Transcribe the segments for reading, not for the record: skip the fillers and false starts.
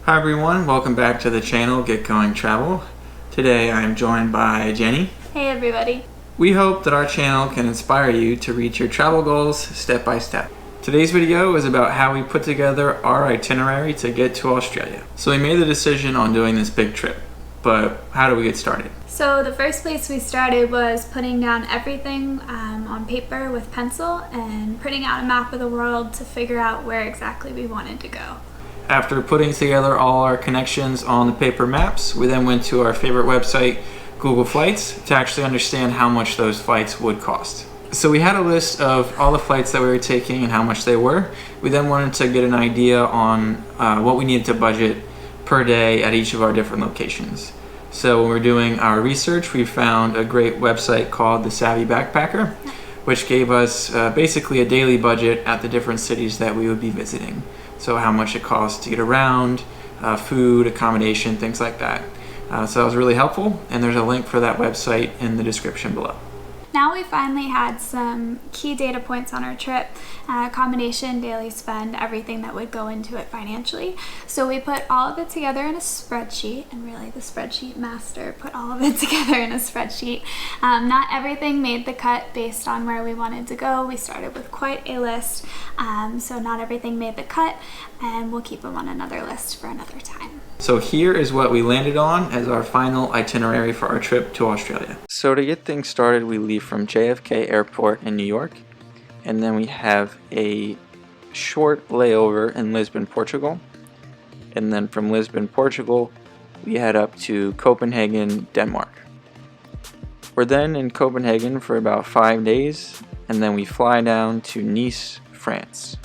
Hi everyone, welcome back to the channel Get Going Travel. Today I am joined by Jenny. Hey everybody. We hope that our channel can inspire you to reach your travel goals step by step. Today's video is about how we put together our itinerary to get to Australia. So we made the decision on doing this big trip, but how do we get started? So the first place we started was putting down everything on paper with pencil and printing out a map of the world to figure out where exactly we wanted to go. After putting together all our connections on the paper maps, we then went to our favorite website, Google Flights, to actually understand how much those flights would cost. So we had a list of all the flights that we were taking and how much they were. We then wanted to get an idea on what we needed to budget per day at each of our different locations. So when we're doing our research, we found a great website called The Savvy Backpacker, which gave us basically a daily budget at the different cities that we would be visiting. So how much it costs to get around, food, accommodation, things like that. So that was really helpful, and there's a link for that website in the description below. Now we finally had some key data points on our trip, accommodation, daily spend, everything that would go into it financially. So we put all of it together in a spreadsheet, and really the spreadsheet master put all of it together in a spreadsheet. Not everything made the cut based on where we wanted to go. We started with quite a list, so not everything made the cut, and we'll keep them on another list for another time. So here is what we landed on as our final itinerary for our trip to Australia. So to get things started, we leave from JFK Airport in New York, and then we have a short layover in Lisbon, Portugal. And then from Lisbon, Portugal, we head up to Copenhagen, Denmark. We're then in Copenhagen for about 5 days, and then we fly down to Nice, France.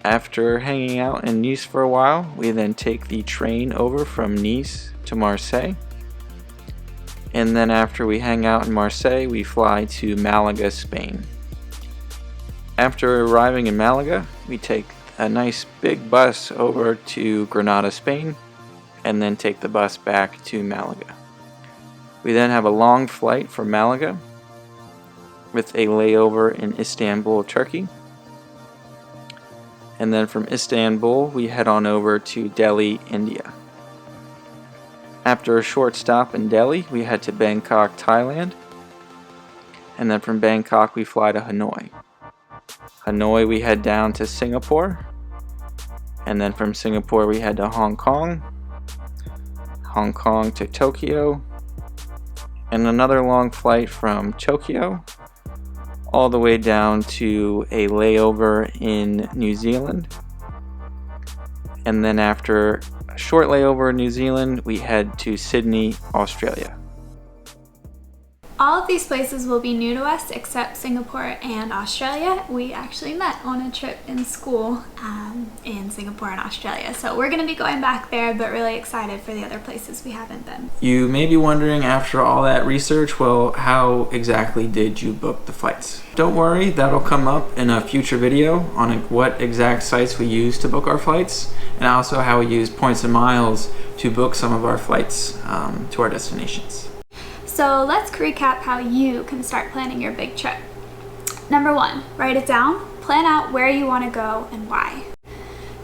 After hanging out in Nice for a while, we then take the train over from Nice to Marseille. And then after we hang out in Marseille, we fly to Malaga, Spain. After arriving in Malaga, we take a nice big bus over to Granada, Spain, and then take the bus back to Malaga. We then have a long flight from Malaga with a layover in Istanbul, Turkey. And then from Istanbul, we head on over to Delhi, India. After a short stop in Delhi, we head to Bangkok, Thailand. And then from Bangkok, we fly to Hanoi. Hanoi, we head down to Singapore. And then from Singapore, we head to Hong Kong. Hong Kong to Tokyo. And another long flight from Tokyo all the way down to a layover in New Zealand. And then after a short layover in New Zealand, we head to Sydney, Australia. All of these places will be new to us except Singapore and Australia. We actually met on a trip in school in Singapore and Australia. So we're going to be going back there, but really excited for the other places we haven't been. You may be wondering after all that research, well, how exactly did you book the flights? Don't worry, that'll come up in a future video on what exact sites we use to book our flights, and also how we use points and miles to book some of our flights to our destinations. So let's recap how you can start planning your big trip. Number 1, write it down. Plan out where you want to go and why.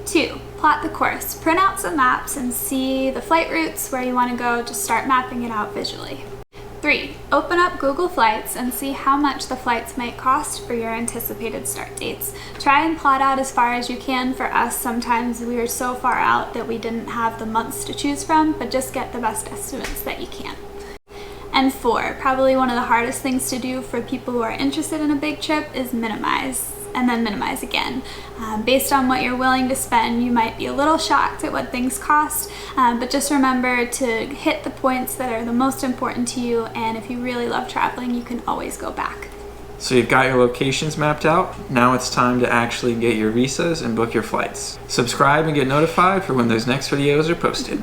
2, plot the course. Print out some maps and see the flight routes where you want to go. Just start mapping it out visually. 3, open up Google Flights and see how much the flights might cost for your anticipated start dates. Try and plot out as far as you can. For us, sometimes we were so far out that we didn't have the months to choose from, but just get the best estimates that you can. And 4, probably one of the hardest things to do for people who are interested in a big trip is minimize, and then minimize again. Based on what you're willing to spend, you might be a little shocked at what things cost, but just remember to hit the points that are the most important to you, and if you really love traveling, you can always go back. So you've got your locations mapped out. Now it's time to actually get your visas and book your flights. Subscribe and get notified for when those next videos are posted.